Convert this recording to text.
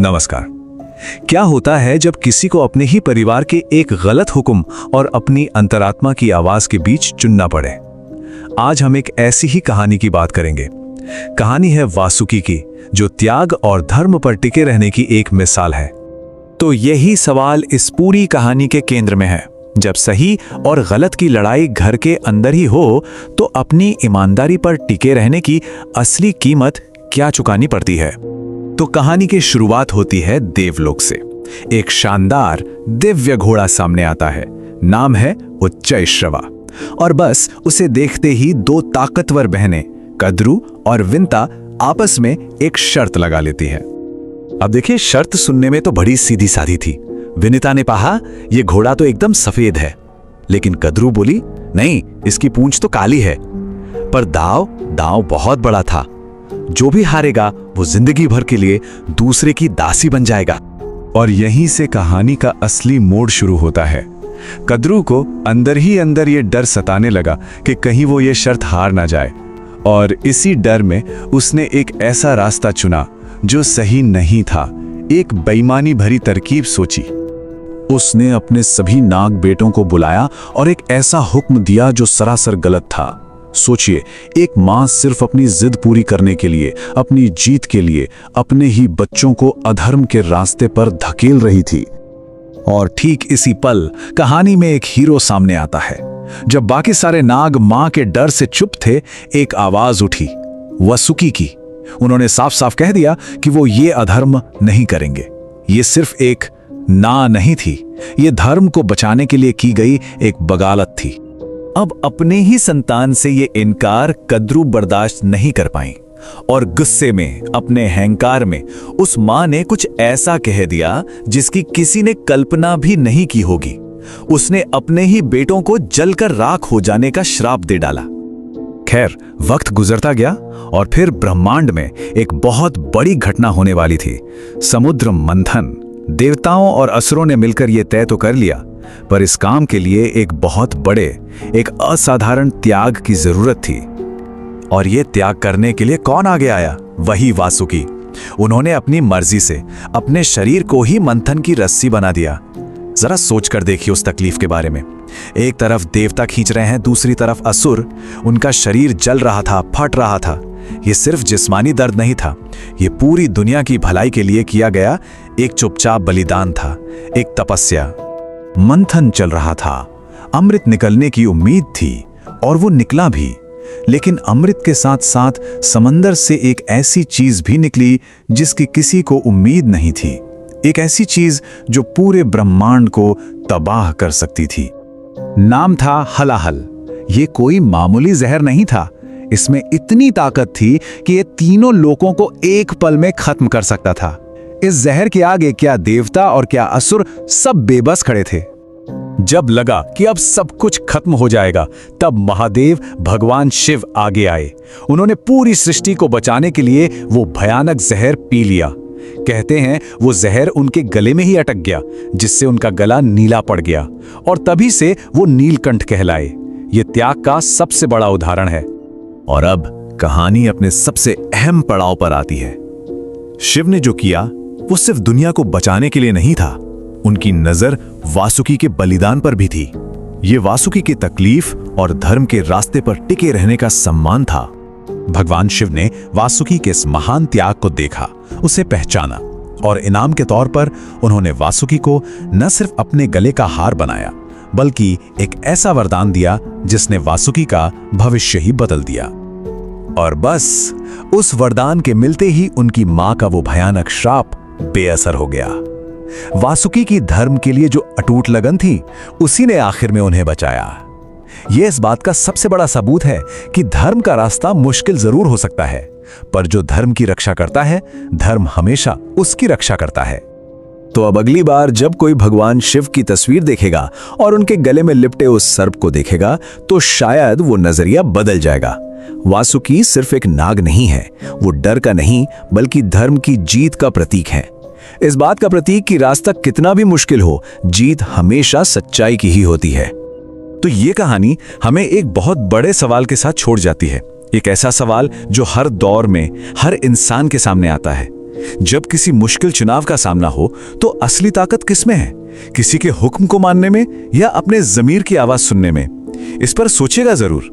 नमस्कार। क्या होता है जब किसी को अपने ही परिवार के एक गलत हुक्म और अपनी अंतरात्मा की आवाज के बीच चुनना पड़े? आज हम एक ऐसी ही कहानी की बात करेंगे। कहानी है वासुकी की, जो त्याग और धर्म पर टिके रहने की एक मिसाल है। तो यही सवाल इस पूरी कहानी के केंद्र में है। जब सही और गलत की लड़ाई घर के अंदर ही हो, तो अपनी ईमानदारी पर टिके रहने की असली कीमत क्या चुकानी पड़ती है? तो कहानी की शुरुआत होती है देवलोक से। एक शानदार दिव्य घोड़ा सामने आता है। नाम है उच्चैश्रवा। और बस उसे देखते ही दो ताकतवर बहनें कद्रू और विंता आपस में एक शर्त लगा लेती है। अब देखिए, शर्त सुनने में तो बड़ी सीधी सादी थी। विनिता ने कहा, यह घोड़ा तो एकदम सफेद है। लेकिन कद्रू बोली, नहीं, इसकी पूंछ तो काली है। पर दांव बहुत बड़ा था। जो भी हारेगा वो जिंदगी भर के लिए दूसरे की दासी बन जाएगा। और यहीं से कहानी का असली मोड़ शुरू होता है। कद्रू को अंदर ही अंदर ये डर सताने लगा कि कहीं वो ये शर्त हार ना जाए। और इसी डर में उसने एक ऐसा रास्ता चुना जो सही नहीं था। एक बेईमानी भरी तरकीब सोची। उसने अपने सभी नाग बेटों को बुलाया और एक ऐसा हुक्म दिया जो सरासर गलत था। सोचिए, एक मां सिर्फ अपनी जिद पूरी करने के लिए, अपनी जीत के लिए अपने ही बच्चों को अधर्म के रास्ते पर धकेल रही थी। और ठीक इसी पल कहानी में एक हीरो सामने आता है। जब बाकी सारे नाग मां के डर से चुप थे, एक आवाज उठी, वासुकी की। उन्होंने साफ साफ कह दिया कि वो ये अधर्म नहीं करेंगे। ये सिर्फ एक ना नहीं थी, ये धर्म को बचाने के लिए की गई एक बगालत थी। अब अपने ही संतान से ये इनकार कद्रू बर्दाश्त नहीं कर पाई और गुस्से में, अपने अहंकार में उस मां ने कुछ ऐसा कह दिया जिसकी किसी ने कल्पना भी नहीं की होगी। उसने अपने ही बेटों को जलकर राख हो जाने का श्राप दे डाला। खैर, वक्त गुजरता गया और फिर ब्रह्मांड में एक बहुत बड़ी घटना होने वाली थी। समुद्र मंथन। देवताओं और असुरों ने मिलकर यह तय तो कर लिया, पर इस काम के लिए एक बहुत बड़े, एक असाधारण त्याग की जरूरत थी। और यह त्याग करने के लिए कौन आगे आया? वही वासुकी। उन्होंने अपनी मर्जी से अपने शरीर को ही मंथन की रस्सी बना दिया। जरा सोचकर देखिए उस तकलीफ के बारे में। एक तरफ देवता खींच रहे हैं, दूसरी तरफ असुर। उनका शरीर जल रहा था, फट रहा था। यह सिर्फ जिस्मानी दर्द नहीं था, यह पूरी दुनिया की भलाई के लिए किया गया एक चुपचाप बलिदान था, एक तपस्या। मंथन चल रहा था। अमृत निकलने की उम्मीद थी और वो निकला भी। लेकिन अमृत के साथ साथ समंदर से एक ऐसी चीज भी निकली जिसकी किसी को उम्मीद नहीं थी। एक ऐसी चीज जो पूरे ब्रह्मांड को तबाह कर सकती थी। नाम था हलाहल। ये कोई मामूली जहर नहीं था। इसमें इतनी ताकत थी कि ये तीनों लोगों को एक पल में खत्म कर सकता था। इस जहर के आगे क्या देवता और क्या असुर सब बेबस खड़े थे। जब लगा कि अब सब कुछ खत्म हो जाएगा, तब महादेव भगवान शिव आगे आए। उन्होंने पूरी सृष्टि को बचाने के लिए वो भयानक जहर पी लिया। कहते हैं वो जहर उनके गले में ही अटक गया, जिससे उनका गला नीला पड़ गया और तभी से वो नीलकंठ कहलाए। ये त्याग का सबसे बड़ा उदाहरण है। और अब कहानी अपने सबसे अहम पड़ाव पर आती है। शिव ने जो किया वो सिर्फ दुनिया को बचाने के लिए नहीं था, उनकी नजर वासुकी के बलिदान पर भी थी। ये वासुकी की तकलीफ और धर्म के रास्ते पर टिके रहने का सम्मान था। भगवान शिव ने वासुकी के इस महान त्याग को देखा, उसे पहचाना और इनाम के तौर पर उन्होंने वासुकी को न सिर्फ अपने गले का हार बनाया, बल्कि एक ऐसा वरदान दिया जिसने वासुकी का भविष्य ही बदल दिया। और बस उस वरदान के मिलते ही उनकी मां का वो भयानक श्राप बेअसर हो गया। वासुकी की धर्म के लिए जो अटूट लगन थी, उसी ने आखिर में उन्हें बचाया। यह इस बात का सबसे बड़ा सबूत है कि धर्म का रास्ता मुश्किल जरूर हो सकता है, पर जो धर्म की रक्षा करता है, धर्म हमेशा उसकी रक्षा करता है। तो अब अगली बार जब कोई भगवान शिव की तस्वीर देखेगा और उनके गले में लिपटे उस सर्प को देखेगा, तो शायद वो नजरिया बदल जाएगा। वासुकी सिर्फ एक नाग नहीं है, वो डर का नहीं बल्कि धर्म की जीत का प्रतीक है। इस बात का प्रतीक कि रास्ता कितना भी मुश्किल हो, जीत हमेशा सच्चाई की ही होती है। तो ये कहानी हमें एक बहुत बड़े सवाल के साथ छोड़ जाती है। एक ऐसा सवाल जो हर दौर में हर इंसान के सामने आता है। जब किसी मुश्किल चुनाव का सामना हो तो असली ताकत किसमें है? किसी के हुक्म को मानने में या अपने जमीर की आवाज सुनने में? इस पर सोचिएगा जरूर।